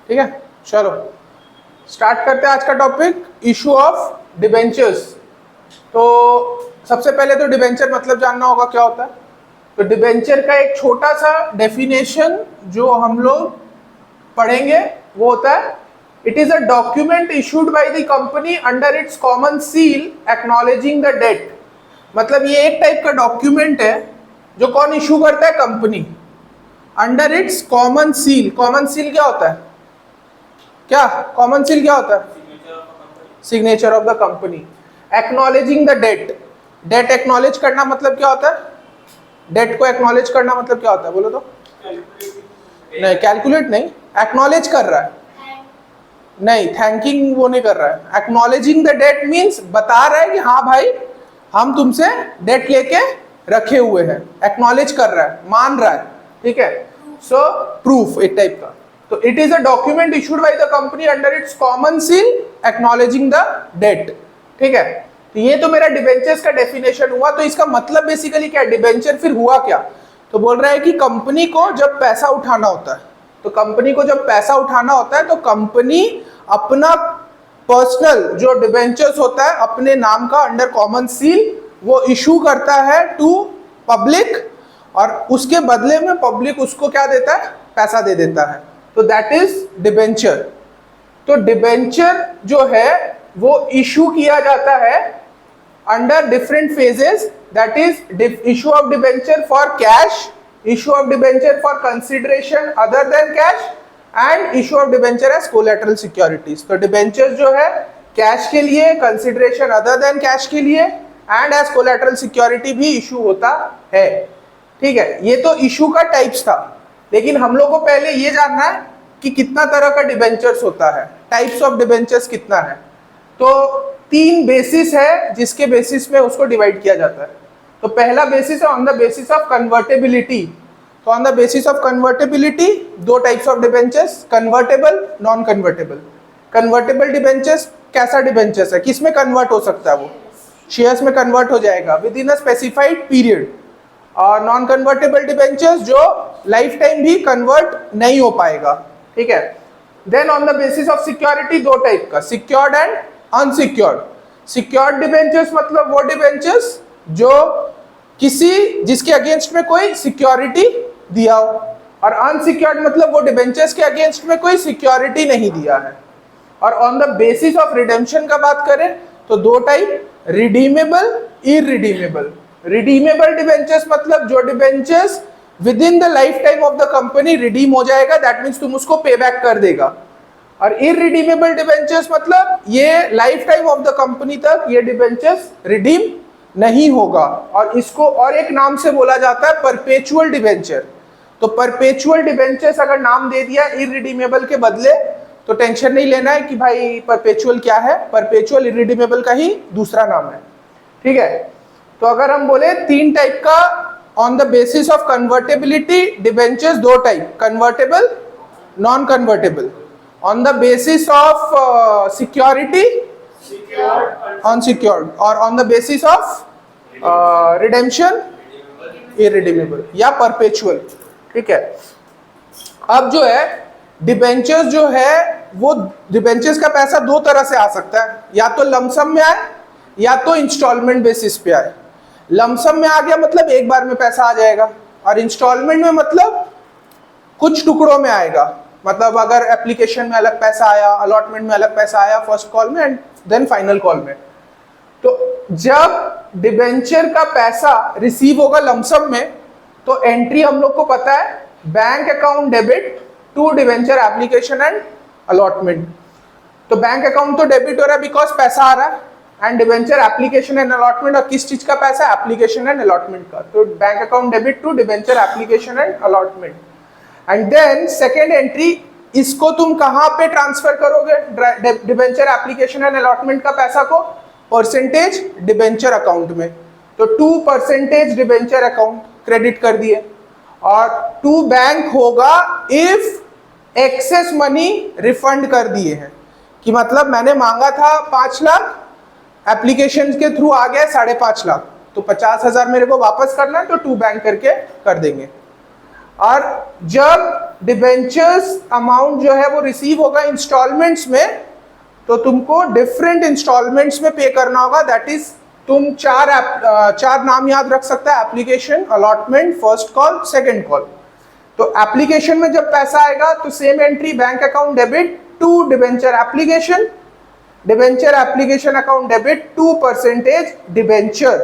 ठीक है, चलो स्टार्ट करते हैं आज का टॉपिक, इशू ऑफ डिबेंचर्स। तो सबसे पहले तो डिबेंचर मतलब जानना होगा क्या होता है। तो डिबेंचर का एक छोटा सा डेफिनेशन जो हम लोग पढ़ेंगे वो होता है, it is a document issued by the company under its common seal acknowledging the debt. मतलब ये एक टाइप का डॉक्यूमेंट है जो कौन इशू करता है, company, under its common seal. Common seal क्या होता है, क्या कॉमन सील क्या होता है, signature of the company, acknowledging the debt. Debt acknowledge करना मतलब क्या होता है, डेट को एक्नॉलेज करना मतलब क्या होता है, बोलो तो। नहीं, कैलकुलेट नहीं, एक्नॉलेज कर रहा है, नहीं थैंकिंग वो नहीं कर रहा है। एक्नॉलेजिंग द डेट मीन्स बता रहा है कि हाँ भाई हम तुमसे डेट लेके रखे हुए हैं, एक्नॉलेज कर रहा है, मान रहा है, ठीक है। सो प्रूफ एक टाइप का। तो it is a document issued by the company under its common seal acknowledging the debt, ठीक है। तो ये तो मेरा डिबेंचर्स का डेफिनेशन हुआ। तो इसका मतलब बेसिकली क्या, डिबेंचर फिर हुआ क्या, तो बोल रहा है कि कंपनी को जब पैसा उठाना होता है, तो कंपनी को जब पैसा उठाना होता है तो कंपनी अपना पर्सनल जो डिबेंचर्स होता है अपने नाम का अंडर कॉमन सील वो इशू करता है टू पब्लिक, और उसके बदले में पब्लिक उसको क्या देता है, पैसा दे देता है। तो दैट इज डिबेंचर। तो डिबेंचर जो है वो इशू किया जाता है under different phases, that is issue of debenture for cash, issue of debenture for consideration other than cash and issue of debenture as collateral securities। तो debentures जो है कैश के लिए, consideration other than cash के लिए and as collateral security भी issue होता है, ठीक है। ये तो issue का टाइप्स था, लेकिन हम लोग को पहले ये जानना है कि कितना तरह का debentures होता है, टाइप्स ऑफ debentures कितना है। तो 3 बेसिस है जिसके बेसिस में उसको डिवाइड किया जाता है। तो पहला बेसिस है on the basis of convertibility. तो on the basis of convertibility 2 types of debentures, convertible, non convertible. Convertible debentures कैसा डिबेंचर्स है, किस में कन्वर्ट हो सकता है, वो शेयर्स में कन्वर्ट हो जाएगा within a specified period. और नॉन कन्वर्टेबल डिबेंचर्स जो लाइफ टाइम भी कन्वर्ट नहीं हो पाएगा, ठीक है। Then on the basis of security 2 type का, secured and unsecured. Secured debentures मतलब वो डिबेंचर्स जो किसी जिसके अगेंस्ट में कोई सिक्योरिटी दिया हो, और अनसिक्योर्ड मतलब वो डिबेंचर्स के अगेंस्ट में कोई सिक्योरिटी नहीं दिया है। और on the basis of redemption का बात करें तो 2 type, redeemable, irredeemable. Redeemable debentures मतलब जो debentures with in the life time of the company redeem हो जाएगा, दैट मीन्स तुम उसको पे बैक कर देगा। और इररिडीमेबल डिबेंचर्स मतलब ये life time of the company तक ये डिबेंचर्स रिडीम नहीं होगा, और इसको और एक नाम से बोला जाता है परपेचुअल डिबेंचर। तो परपेचुअल डिबेंचर्स अगर नाम दे दिया इररिडीमेबल के बदले तो टेंशन नहीं लेना है कि भाई परपेचुअल क्या है, परपेचुअल इररिडीमेबल का ही दूसरा नाम है, ठीक है। तो अगर हम बोले 3 टाइप का on the basis of convertibility debentures, 2 type, convertible, non convertible. On the basis of security, unsecured, और on the basis of redemption, irredeemable या परपेचुअल, ठीक है। अब जो है डिबेंचर्स जो है वो डिबेंचर्स का पैसा 2 तरह से आ सकता है, या तो लमसम में आए या तो इंस्टॉलमेंट बेसिस पे आए। लमसम में आ गया मतलब एक बार में पैसा आ जाएगा, और इंस्टॉलमेंट में मतलब कुछ टुकड़ों में आएगा। मतलब अगर एप्लीकेशन में अलग पैसा आया, अलॉटमेंट में अलग पैसा आया, फर्स्ट कॉल में एंड देन फाइनल कॉल में। तो जब डिबेंचर का पैसा रिसीव होगा लमसम में तो एंट्री हम लोग को पता है, bank account debit to debenture application and allotment. तो बैंक अकाउंट तो डेबिट हो रहा है बिकॉज पैसा आ रहा है, and debenture application and allotment, और किस चीज का पैसा, एप्लीकेशन एंड अलॉटमेंट का। तो bank account debit to debenture application and allotment. And then second entry, इसको तुम कहां पे ट्रांसफर करोगे, डिबेंचर एप्लीकेशन एंड अलॉटमेंट का पैसा को परसेंटेज डिबेंचर अकाउंट में। तो 2% डिबेंचर अकाउंट क्रेडिट कर दिए, और टू बैंक होगा इफ एक्सेस मनी रिफंड कर दिए हैं, कि मतलब मैंने मांगा था 5 लाख, एप्लीकेशन के थ्रू आ गया 5.5 लाख, तो 50,000 मेरे को वापस करना है, तो टू बैंक करके कर देंगे। और जब डिबेंचर्स अमाउंट जो है वो रिसीव होगा इंस्टॉलमेंट्स में, तो तुमको डिफरेंट इंस्टॉलमेंट्स में पे करना होगा। दैट इज तुम चार नाम याद रख सकता है, application, allotment, first call, second call. तो एप्लीकेशन में जब पैसा आएगा तो same entry, bank account debit to debenture application, debenture application account debit to percentage debenture.